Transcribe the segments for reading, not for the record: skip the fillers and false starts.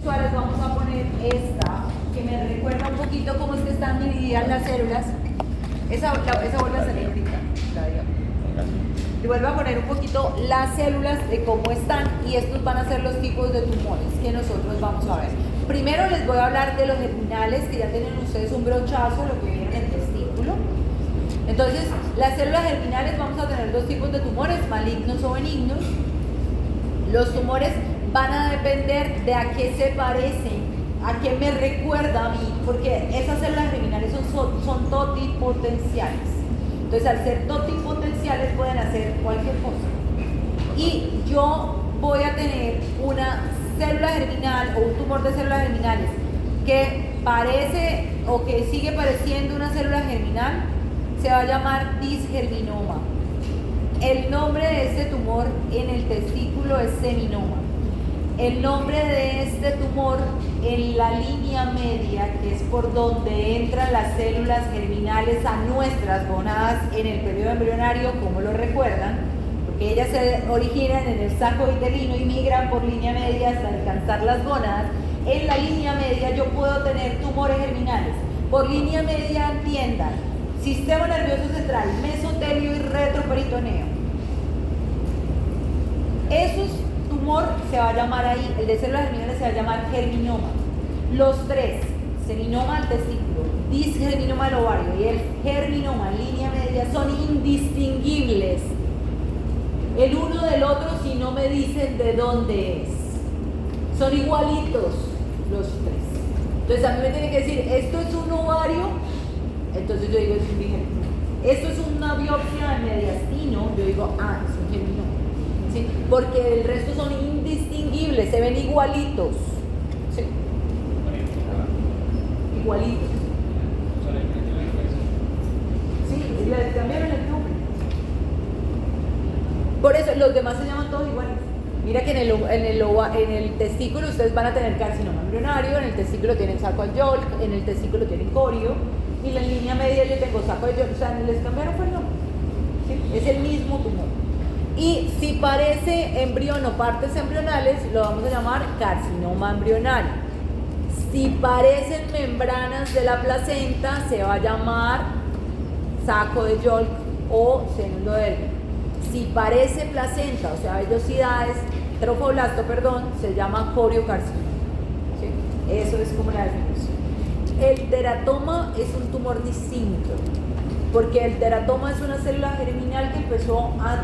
visuales vamos a poner esta, que me recuerda un poquito cómo es que están divididas las células. Esa vuelve a salir ahorita. Y vuelvo a poner un poquito las células de cómo están, y estos van a ser los tipos de tumores que nosotros vamos a ver. Primero les voy a hablar de los germinales, que ya tienen ustedes un brochazo, lo que viene en el testículo. Entonces, las células germinales vamos a tener dos tipos de tumores, malignos o benignos. Los tumores van a depender de a qué se parecen, a qué me recuerda a mí, porque esas células germinales son totipotenciales. Entonces, al ser totipotenciales pueden hacer cualquier cosa. Y yo voy a tener una célula germinal o un tumor de células germinales que parece o que sigue pareciendo una célula germinal, se va a llamar disgerminoma. El nombre de este tumor en el testículo es seminoma. El nombre de este tumor en la línea media, que es por donde entran las células germinales a nuestras gónadas en el periodo embrionario, como lo recuerdan, porque ellas se originan en el saco uterino y migran por línea media hasta alcanzar las gónadas. En la línea media yo puedo tener tumores germinales. Por línea media entiendan sistema nervioso central, mesotelio y retroperitoneo. Esos tumor se va a llamar ahí, el de células germinales se va a llamar germinoma. Los tres, seminoma al testículo, disgerminoma al ovario y el germinoma en línea media, son indistinguibles el uno del otro si no me dicen de dónde es. Son igualitos los tres. Entonces a mí me tienen que decir, esto es un ovario, entonces yo digo, es un disgerminoma. Esto es una biopsia de mediastino, yo digo, es un germinoma. ¿Sí? Porque el resto son indistinguibles, se ven igualitos. ¿Sí? Igualitos. Sí, le cambiaron el nombre. Por eso los demás se llaman todos iguales. Mira que en el testículo ustedes van a tener carcinoma embrionario, en el testículo tienen saco de Yolk, en el testículo tienen corio, y en línea media yo tengo saco de Yolk, o sea, les cambiaron el nombre. ¿Sí? Es el mismo tumor. Y si parece embrión o partes embrionales, lo vamos a llamar carcinoma embrionario. Si parecen membranas de la placenta, se va a llamar saco de Yolk o seno endodérmico. Si parece placenta, o sea, vellosidades, trofoblasto, se llama coriocarcinoma. ¿Sí? Eso es como la definición. El teratoma es un tumor distinto, porque el teratoma es una célula germinal que empezó a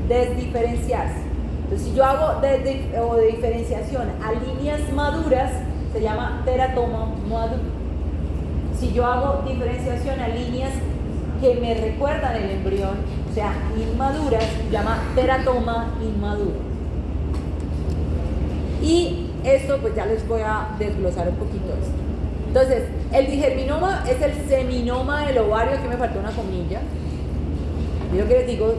desdiferenciarse. Entonces, si yo hago de diferenciación a líneas maduras, se llama teratoma maduro. Si yo hago diferenciación a líneas que me recuerdan el embrión, o sea, inmaduras, se llama teratoma inmaduro. Y esto, pues ya les voy a desglosar un poquito esto. Entonces, el disgerminoma es el seminoma del ovario, aquí me faltó una comilla. Yo lo que les digo,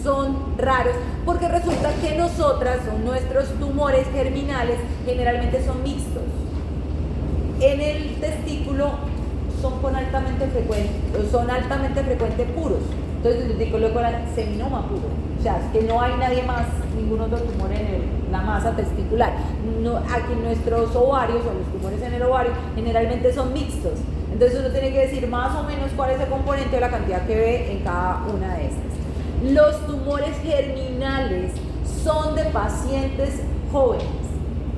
son raros, porque resulta que nuestros tumores germinales generalmente son mixtos. En el testículo son altamente frecuentes puros. Entonces les digo, luego el seminoma puro. O sea, es que no hay nadie más, ningún otro tumor en la masa testicular. No, aquí nuestros ovarios o los tumores en el ovario generalmente son mixtos. Entonces uno tiene que decir más o menos cuál es el componente o la cantidad que ve en cada una de estas. Los tumores germinales son de pacientes jóvenes.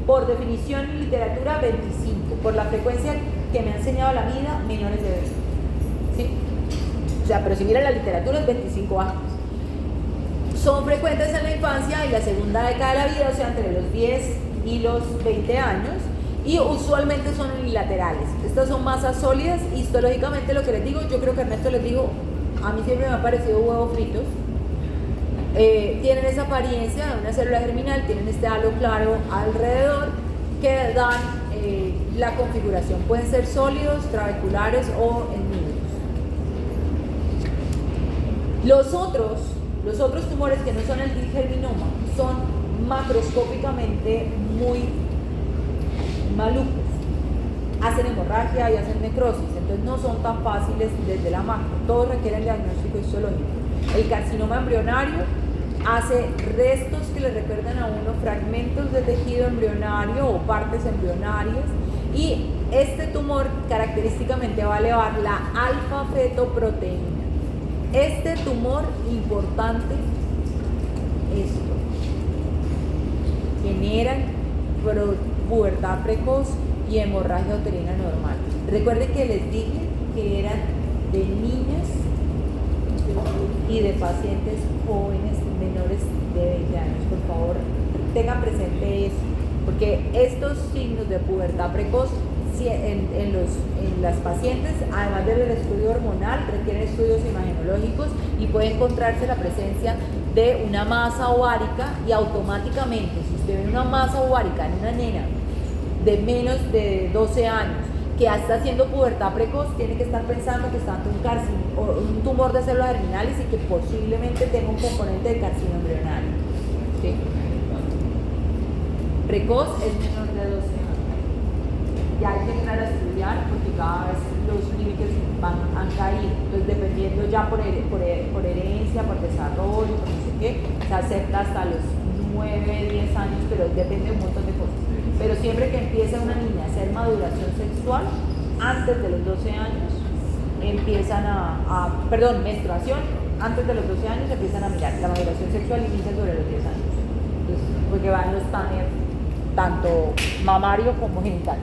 Por definición en literatura, 25. Por la frecuencia que me ha enseñado la vida, menores de 20. ¿Sí? O sea, pero si miran la literatura, es 25 años. Son frecuentes en la infancia y la segunda década de la vida, o sea, entre los 10 y los 20 años, y usualmente son unilaterales. Estas son masas sólidas. Histológicamente, lo que les digo, yo creo que Ernesto les dijo, a mí siempre me han parecido huevos fritos. Tienen esa apariencia de una célula germinal, tienen este halo claro alrededor que dan la configuración. Pueden ser sólidos, trabeculares o en nidos. Los otros tumores que no son el disgerminoma son macroscópicamente muy malucos. Hacen hemorragia y hacen necrosis, entonces no son tan fáciles desde la macro. Todos requieren diagnóstico histológico. El carcinoma embrionario hace restos que le recuerdan a uno fragmentos de tejido embrionario o partes embrionarias, y este tumor característicamente va a elevar la alfa-fetoproteína. Este tumor, importante, esto, generan pubertad precoz y hemorragia uterina normal. Recuerden que les dije que eran de niñas y de pacientes jóvenes menores de 20 años. Por favor, tengan presente eso, porque estos signos de pubertad precoz en las pacientes, además del estudio hormonal, requieren estudios imagenológicos y puede encontrarse la presencia de una masa ovárica, y automáticamente, si usted ve una masa ovárica en una nena de menos de 12 años que ya está haciendo pubertad precoz, tiene que estar pensando que está ante un tumor de células germinales y que posiblemente tenga un componente de carcinoma embrionario. ¿Sí? Precoz es menor de 12 años. Ya hay que entrar a estudiar porque cada vez los límites han caído. Entonces, dependiendo ya por herencia, por desarrollo, por no sé qué, se acepta hasta los 9, 10 años, pero depende de un montón de cosas. Pero siempre que empiece una niña a hacer maduración sexual, antes de los 12 años, menstruación, antes de los 12 años empiezan a mirar. La maduración sexual inicia sobre los 10 años. Entonces, porque van los TANER, tanto mamario como genital.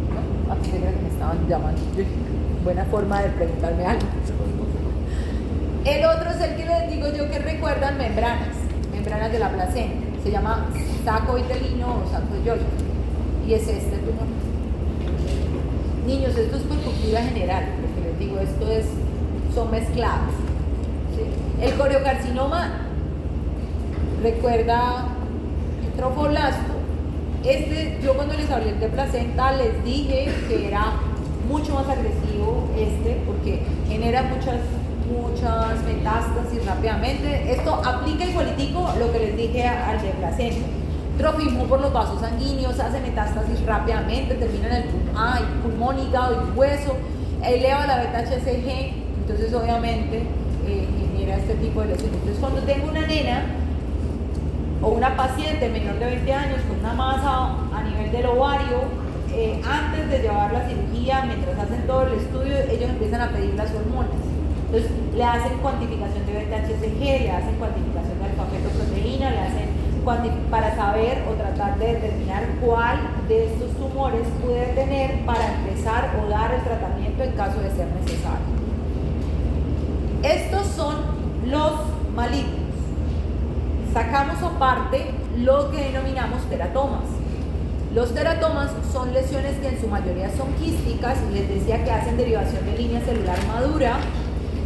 ¿No? Aquí que me estaban llamando. Buena forma de preguntarme algo. El otro es el que les digo yo que recuerdan membranas de la placenta. Se llama saco vitelino o saco de Yolk, y es este tumor. Niños, esto es por cultura general, porque les digo, son mezclados. ¿Sí? El coriocarcinoma recuerda el trofoblasto. Yo cuando les hablé de placenta les dije que era mucho más agresivo porque genera muchas metástasis rápidamente. Esto aplica igualitico lo que les dije al de placenta. Trofismo por los vasos sanguíneos, hace metástasis rápidamente, termina en el pulmón, hígado y hueso, eleva la beta-HCG, entonces obviamente genera este tipo de lesiones. Entonces, cuando tengo una nena o una paciente menor de 20 años con una masa a nivel del ovario, antes de llevar la cirugía, mientras hacen todo el estudio, ellos empiezan a pedir las hormonas. Entonces, le hacen cuantificación de beta-HCG, le hacen cuantificación de alfa-fetoproteína, le hacen para saber o tratar de determinar cuál de estos tumores puede tener para empezar o dar el tratamiento en caso de ser necesario. Estos son los malignos. Sacamos aparte lo que denominamos teratomas. Los teratomas son lesiones que en su mayoría son quísticas, les decía que hacen derivación de línea celular madura.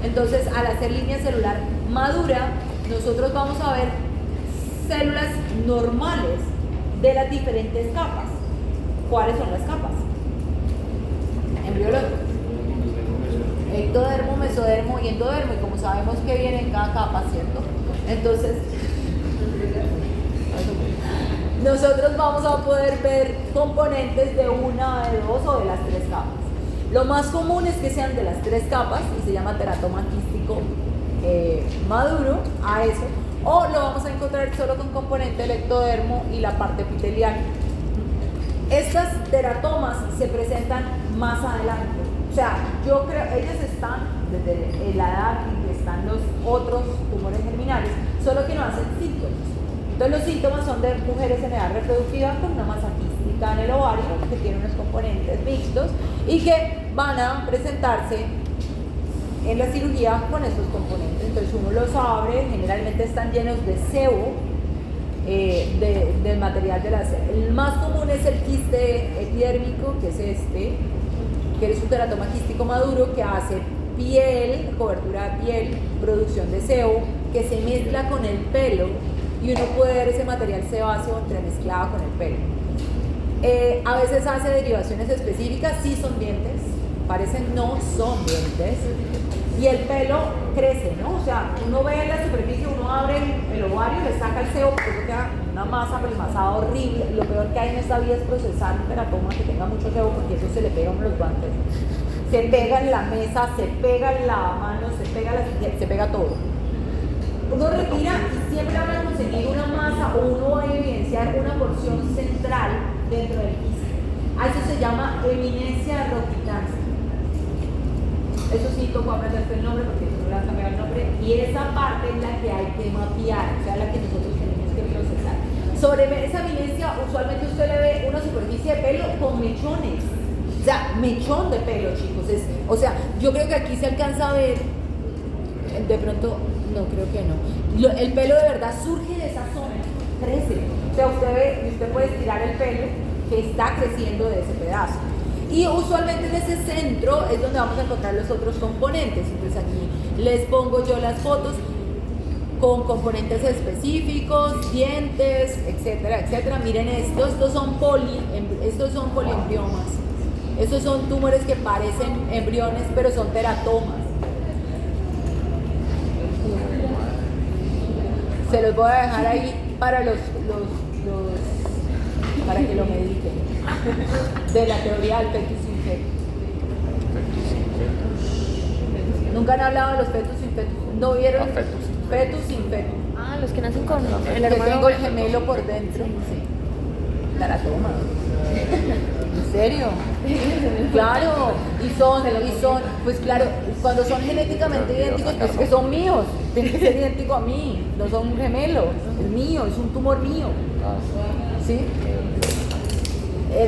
Entonces, al hacer línea celular madura, nosotros vamos a ver células normales de las diferentes capas. ¿Cuáles son las capas? Embriológicas. Ectodermo, mesodermo y endodermo, y como sabemos que viene en cada capa, ¿cierto? Entonces, nosotros vamos a poder ver componentes de una, de dos o de las tres capas. Lo más común es que sean de las tres capas y se llama teratoma quístico maduro, a eso, o lo vamos a encontrar solo con componente del ectodermo y la parte epitelial. Estas teratomas se presentan más adelante, o sea, yo creo, ellas están desde la edad en que están los otros tumores germinales, solo que no hacen síntomas. Entonces los síntomas son de mujeres en edad reproductiva con una masa quística en el ovario, que tiene unos componentes mixtos y que van a presentarse en la cirugía con estos componentes. Entonces uno los abre, generalmente están llenos de sebo, del material de la célula. El más común es el quiste epidérmico, que es que es un teratoma quístico maduro que hace piel, cobertura de piel, producción de sebo, que se mezcla con el pelo y uno puede ver ese material sebáceo entremezclado con el pelo. A veces hace derivaciones específicas, sí son dientes, parecen no son dientes, y el pelo crece, ¿no? O sea, uno ve en la superficie, uno abre el ovario, le saca el sebo, porque queda una masa pelmazada horrible. Lo peor que hay en esta vida es procesar un teratoma que tenga mucho sebo, porque eso se le pega a los guantes. Se pega en la mesa, se pega en la mano, se pega todo. Uno retira y siempre van a conseguir una masa o uno va a evidenciar una porción central dentro del quiste. A eso se llama eminencia roquitánstica. Eso sí, tocó aprenderse el nombre porque no le han cambiado el nombre. Y esa parte es la que hay que mapear, o sea, la que nosotros tenemos que procesar. Sobre esa eminencia, usualmente usted le ve una superficie de pelo con mechones. O sea, mechón de pelo, chicos. O sea, yo creo que aquí se alcanza a ver, de pronto, no, creo que no. El pelo de verdad surge de esa zona, crece. O sea, usted ve, usted puede estirar el pelo que está creciendo de ese pedazo. Y usualmente en ese centro es donde vamos a encontrar los otros componentes. Entonces aquí les pongo yo las fotos con componentes específicos, dientes, etcétera, etcétera. Miren esto, estos son poliembriomas. Estos son tumores que parecen embriones, pero son teratomas. Se los voy a dejar ahí para para que lo mediten. De la teoría del fetus in fetu. ¿Nunca han hablado de los fetus in fetu? ¿No vieron? Fetus in fetu. Ah, los que nacen con el Que hermano. tengo el gemelo por dentro. Sí. Teratoma. ¿En serio? Claro. Y son, pues claro, cuando son genéticamente idénticos, pues que son míos. Tienen que ser idénticos a mí. No son un gemelo. Es mío, es un tumor mío. ¿Sí?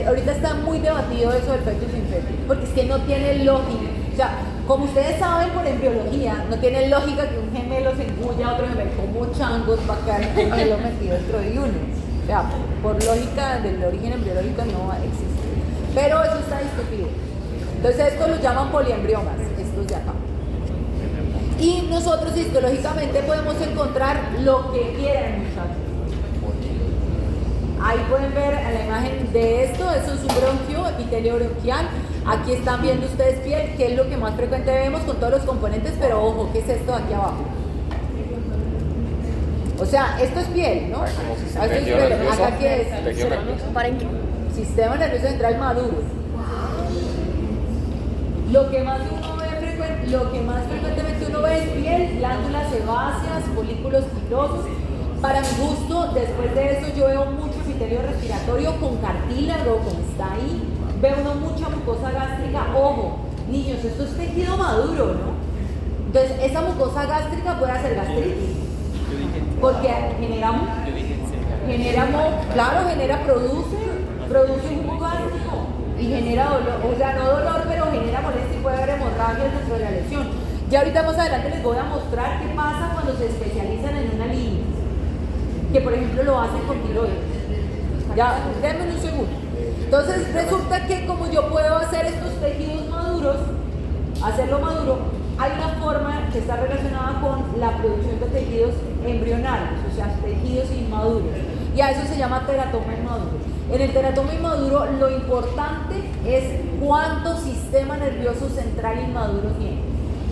Ahorita está muy debatido eso del fetus in fetu, porque es que no tiene lógica. O sea, como ustedes saben por embriología, no tiene lógica que un gemelo se engulla a otro gemelo. Como changos va a quedar un gemelo metido dentro de uno. O sea, por lógica del origen embriológico no existe. Pero eso está discutido. Entonces estos los llaman poliembriomas, estos de acá. Y nosotros histológicamente podemos encontrar lo que quieran, muchachos. Ahí pueden ver a la imagen de esto, eso es un bronquio, epitelio bronquial. Aquí están viendo ustedes piel, que es lo que más frecuente vemos con todos los componentes, pero ojo, ¿qué es esto de aquí abajo? O sea, esto es piel, ¿no? Esto es piel. ¿Acá qué es? Sistema nervioso central maduro. Lo que más frecuentemente uno ve es piel, glándulas sebáceas, folículos fibrosos. Para mi gusto, después de eso yo veo mucho epitelio respiratorio con cartílago, como está ahí. Veo uno mucha mucosa gástrica. Ojo, niños, esto es tejido maduro, ¿no? Entonces, esa mucosa gástrica puede hacer gastritis. Porque genera produce un jugo gástrico y genera dolor, o sea, no dolor, pero genera molestia y puede haber hemorragias dentro de la lesión. Ya ahorita más adelante les voy a mostrar qué pasa cuando se especializan en una línea, que por ejemplo lo hacen con tiroides. Ya, denme un segundo. Entonces resulta que como yo puedo hacer estos tejidos maduros, hacerlo maduro, hay una forma que está relacionada con la producción de tejidos embrionarios, o sea, tejidos inmaduros. Y a eso se llama teratoma inmaduro. En el teratoma inmaduro lo importante es cuánto sistema nervioso central inmaduro tiene,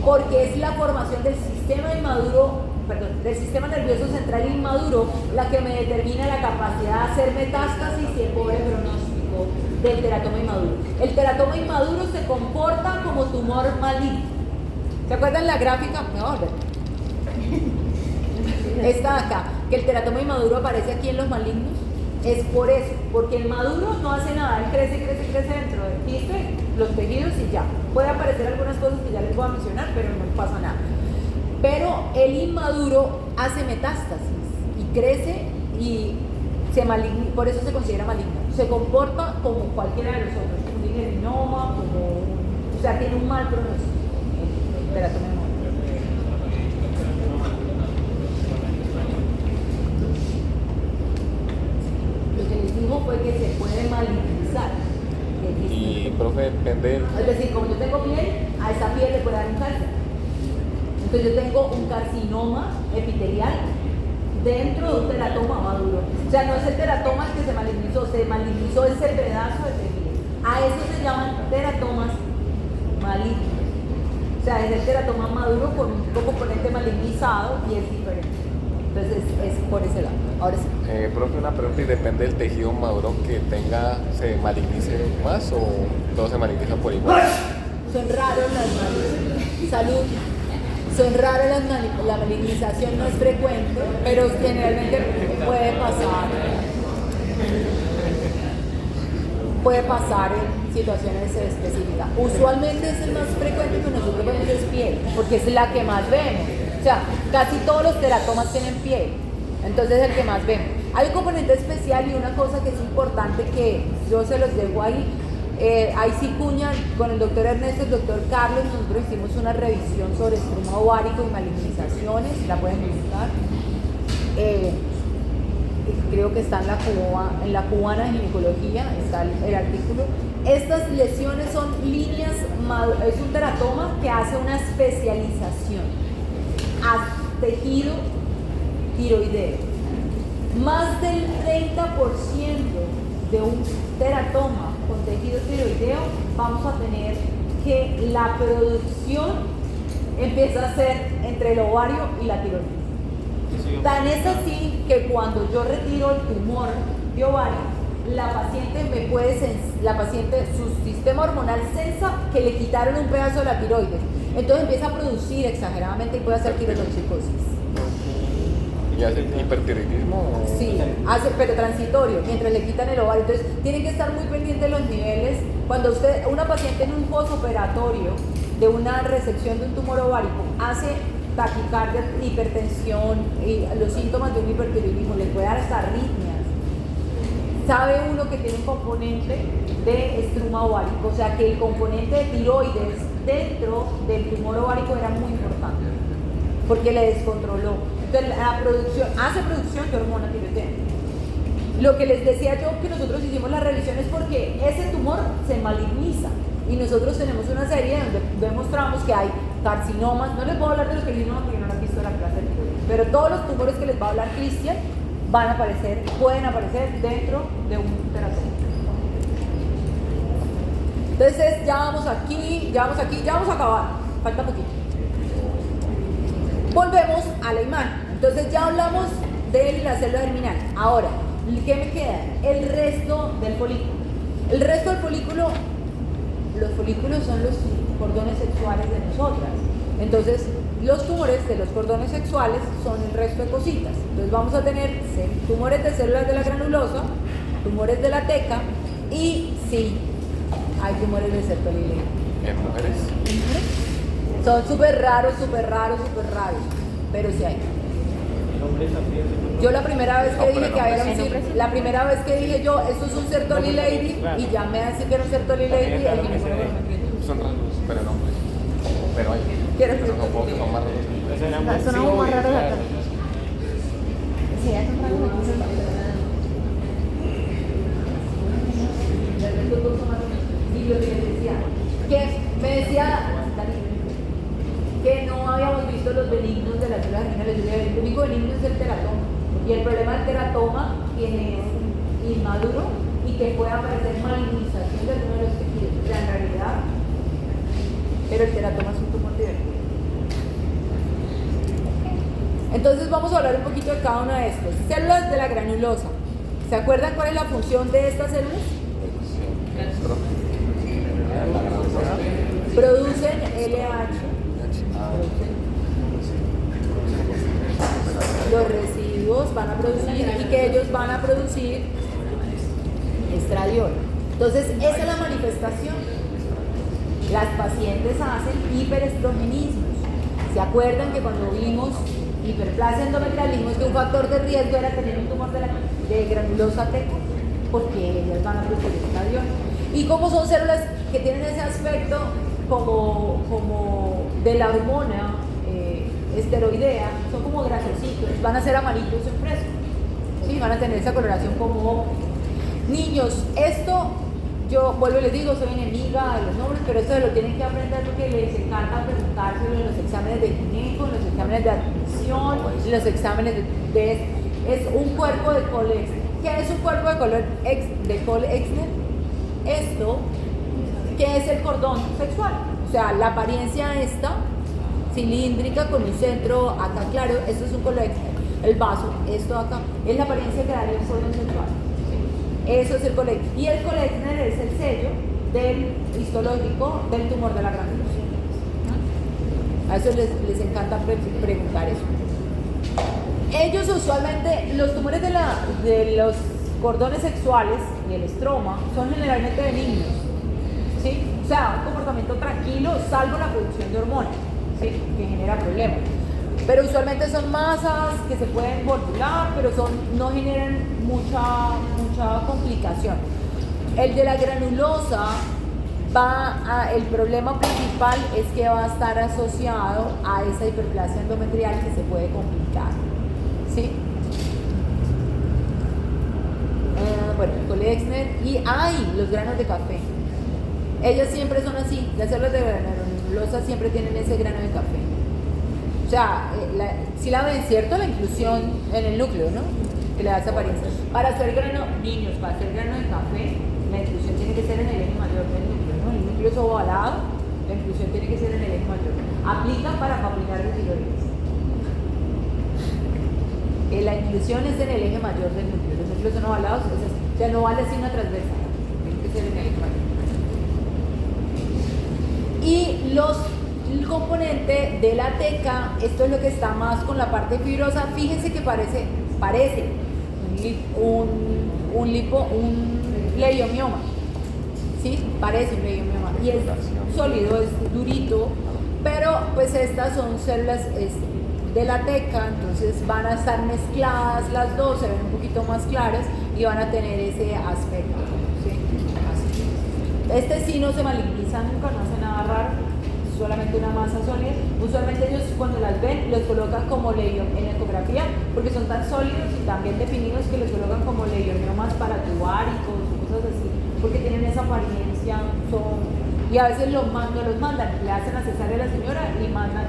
porque es la formación del sistema nervioso central inmaduro la que me determina la capacidad de hacer metástasis y el pobre pronóstico del teratoma inmaduro. El teratoma inmaduro se comporta como tumor maligno. ¿Se acuerdan la gráfica? No, esta de acá, que el teratoma inmaduro aparece aquí en los malignos, es por eso, porque el maduro no hace nada, él crece dentro del quiste, los tejidos y ya. Puede aparecer algunas cosas que ya les voy a mencionar, pero no pasa nada. Pero el inmaduro hace metástasis y crece y por eso se considera maligno. Se comporta como cualquiera de los otros, como un linfoma, o sea, tiene un mal pronóstico. El teratoma inmaduro. Lo que les digo fue que se puede malignizar. Y, profe, depende. Es decir, como yo tengo piel, a esa piel le puede dar un cáncer. Entonces yo tengo un carcinoma epitelial dentro de un teratoma maduro. O sea, no es el teratoma el que se malignizó ese pedazo de tejido. A eso se llaman teratomas malignos. O sea, es el teratoma maduro con un componente malignizado y es diferente. Entonces es por ese lado. Ahora sí. Profe, una pregunta, ¿y depende del tejido maduro que tenga, se malignice más o todos se malignizan por igual? Son raros las malignas. Salud. Son raras la malignización no es frecuente, pero generalmente puede pasar. Puede pasar en situaciones específicas. Usualmente es el más frecuente que nosotros vemos es piel, porque es la que más vemos. O sea, casi todos los teratomas tienen piel, entonces es el que más vemos. Hay un componente especial y una cosa que es importante que yo se los dejo ahí. Ahí sí cuña con el doctor Ernesto y el doctor Carlos, nosotros hicimos una revisión sobre estruma ovárico y malignizaciones, la pueden buscar. Creo que está en la cubana de ginecología, está el artículo. Estas lesiones son líneas, es un teratoma que hace una especialización a tejido tiroideo. Más del 30% de un teratoma con tejido tiroideo vamos a tener que la producción empieza a ser entre el ovario y la tiroides. Tan es así que cuando yo retiro el tumor de ovario, la paciente, su sistema hormonal sensa que le quitaron un pedazo de la tiroides. Entonces empieza a producir exageradamente y puede hacer tirotoxicosis. ¿Y hace hipertiroidismo? Sí, pero transitorio, mientras le quitan el ovario. Entonces tienen que estar muy pendientes de los niveles. Cuando una paciente en un postoperatorio de una resección de un tumor ovárico hace taquicardia, hipertensión y los síntomas de un hipertiroidismo, le puede dar hasta arritmias. Sabe uno que tiene un componente de estruma ovárico, o sea que el componente de tiroides dentro del tumor ovárico era muy importante, porque le descontroló. Entonces hace producción de hormona tiroidea. Lo que les decía yo que nosotros hicimos la revisión es porque ese tumor se maligniza y nosotros tenemos una serie donde demostramos que hay carcinomas, no les voy a hablar de los carcinomas porque no lo han visto en la clase de tiroides, pero todos los tumores que les va a hablar Cristian pueden aparecer dentro de un teratoma. Entonces ya vamos aquí, ya vamos a acabar, falta poquito. Volvemos a la imagen. Entonces ya hablamos de la célula germinal. Ahora, ¿qué me queda? El resto del folículo. El resto del folículo, los folículos son los cordones sexuales de nosotras. Entonces, los tumores de los cordones sexuales son el resto de cositas. Entonces vamos a tener tumores de células de la granulosa, tumores de la teca y sí, hay tumores de Sertoli. ¿En mujeres? Son súper raros, pero sí hay. Yo la primera vez que dije que había la primera vez que dije yo, esto es un Sertoli lady, y ya me decían que era un Sertoli lady, el ginecólogo me creyó. Son raros, pero no. Pero hay. ¿Quieres Pero no puedo que son más raros. Son algo más raros acá. Sí, son raros. Y yo les decía, que me decía que no habíamos visto los benignos de las células germinales. El único benigno es el teratoma. Y el problema del teratoma tiene inmaduro y que puede aparecer malignización de alguno de los tejidos. O sea, en realidad, pero el teratoma es un tumor divertido. Entonces vamos a hablar un poquito de cada uno de estos. Células de la granulosa. ¿Se acuerdan cuál es la función de estas células? Producen LH. Los residuos van a producir y que ellos van a producir estradiol. Entonces, esa es la manifestación. Las pacientes hacen hiperestrogenismos. ¿Se acuerdan que cuando vimos hiperplasia endometrial dijimos que un factor de riesgo era tener un tumor de granulosa teca? Porque ellas van a producir estradiol. Y como son células que tienen ese aspecto como de la hormona esteroidea, son como grasositos, van a ser amarillos en fresco, ¿sí? Van a tener esa coloración como niños. Esto, yo vuelvo y les digo, soy enemiga de los nombres, pero esto se lo tienen que aprender porque les encanta preguntárselo en los exámenes de gineco, en los exámenes de admisión, en los exámenes es un cuerpo de Cole-Exner. ¿Qué es un cuerpo de Cole-Exner? Esto, ¿qué es el cordón sexual? O sea, la apariencia esta, cilíndrica con un centro acá claro, esto es un Cole-Exner. El vaso, esto acá, es la apariencia que daría un cordón sexual. Eso es el Cole-Exner. Y el Cole-Exner es el sello del histológico del tumor de la granulosa. A eso les encanta preguntar eso. Ellos usualmente, los tumores de los cordones sexuales y el estroma son generalmente de niños, ¿sí? O sea, un comportamiento tranquilo, salvo la producción de hormonas, ¿sí? Que genera problemas. Pero usualmente son masas que se pueden bordular, pero no generan mucha complicación. El de la granulosa el problema principal es que va a estar asociado a esa hiperplasia endometrial que se puede complicar, ¿sí? Bueno, Colexner y los granos de café. Ellas siempre son así, las células de granulosa siempre tienen ese grano de café. O sea, si la ven, ¿cierto? La inclusión en el núcleo, ¿no? Que le da esa apariencia. Para hacer grano de café, la inclusión tiene que ser en el eje mayor del núcleo, ¿no? El núcleo es ovalado, la inclusión tiene que ser en el eje mayor. Aplica para papilar de tiroides. La inclusión es en el eje mayor del núcleo. Los núcleos son ovalados, o sea, no vale así una transversal, tiene que ser en el eje mayor. Y el componente de la teca, esto es lo que está más con la parte fibrosa. Fíjense que parece un leiomioma, ¿sí? Parece un leiomioma y es sólido, es durito, pero pues estas son células de la teca, entonces van a estar mezcladas las dos, se ven un poquito más claras y van a tener ese aspecto, ¿sí? Así. Este sí no se maligniza nunca, no hace nada raro, solamente una masa sólida. Usualmente ellos cuando las ven los colocan como en ecografía porque son tan sólidos y tan bien definidos que los colocan como leioniomas paratubáricos o cosas así, porque tienen esa apariencia, y a veces los mandan, le hacen a cesárea a la señora y mandan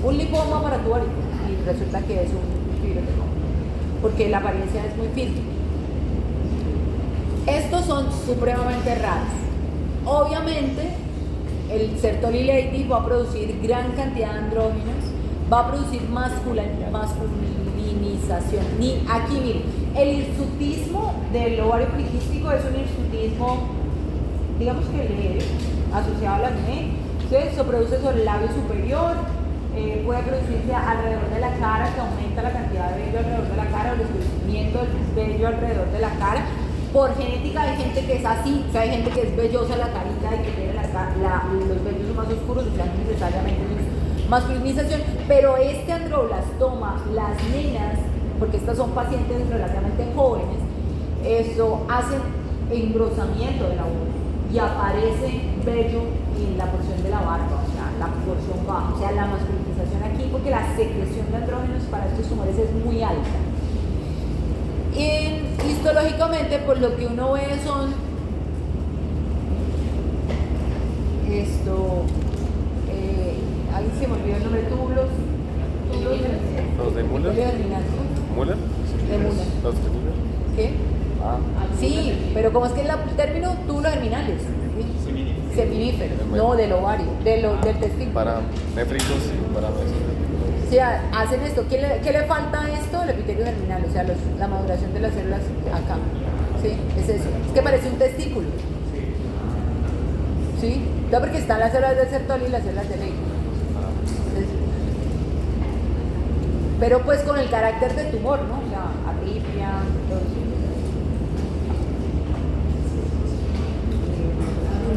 un lipoma paratubárico y resulta que es un fibroteca porque la apariencia es muy firme. Estos son supremamente raros. Obviamente el Sertoli lady va a producir gran cantidad de andrógenos, va a producir masculinización. Aquí miren, el hirsutismo del ovario poliquístico es un hirsutismo, digamos que leve, asociado al acné. Se produce sobre el labio superior, puede producirse alrededor de la cara, que aumenta la cantidad de vello alrededor de la cara, o el escurrimiento del vello alrededor de la cara. Por genética hay gente que es así, o sea, hay gente que es vellosa la carita y que tiene los vellos más oscuros, o sea, no necesariamente es masculinización, pero este androblastoma, las nenas, porque estas son pacientes relativamente jóvenes, eso hacen engrosamiento de la uña y aparece vello en la porción de la barba, o sea, la porción baja, o sea, la masculinización aquí, porque la secreción de andrógenos para estos tumores es muy alta. Histológicamente, pues lo que uno ve son ahí se me olvidó el nombre, túbulos ¿Los de Müller? ¿Müller? De Müller. ¿Los de Müller? ¿Qué? Sí, pero ¿cómo es que es el término túbulos germinales? Seminíferos, no del ovario, del testículo. Para néfritos y para mesoneros. O sea, hacen esto. ¿Qué le falta a esto? El epitelio germinal, o sea, la maduración de las células acá. ¿Sí? Es eso. Es que parece un testículo. ¿Sí? No, porque están las células de Sertoli y las células de Leydig. Pero pues con el carácter de tumor, ¿no? O sea, atripia, todo eso.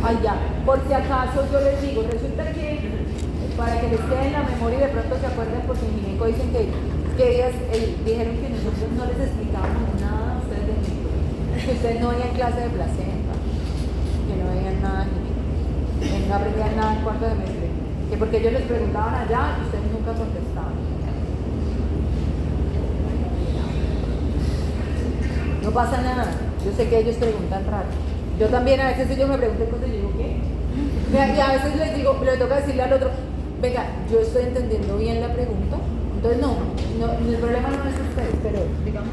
Ay, ya. Por si acaso yo les digo, resulta que para que les quede en la memoria y de pronto se acuerden, porque en gineco dicen que ellas dijeron que nosotros no les explicábamos nada a ustedes de gineco, que ustedes no veían clase de placenta, que no veían nada de gineco, que no aprendían nada en cuarto semestre, que porque ellos les preguntaban allá y ustedes nunca contestaban. No pasa nada, yo sé que ellos preguntan raro. Yo también a veces ellos me preguntan cosas y digo, ¿qué? Y a veces les digo, le toca decirle al otro, venga, yo estoy entendiendo bien la pregunta. Entonces no, el problema no es ustedes, pero digamos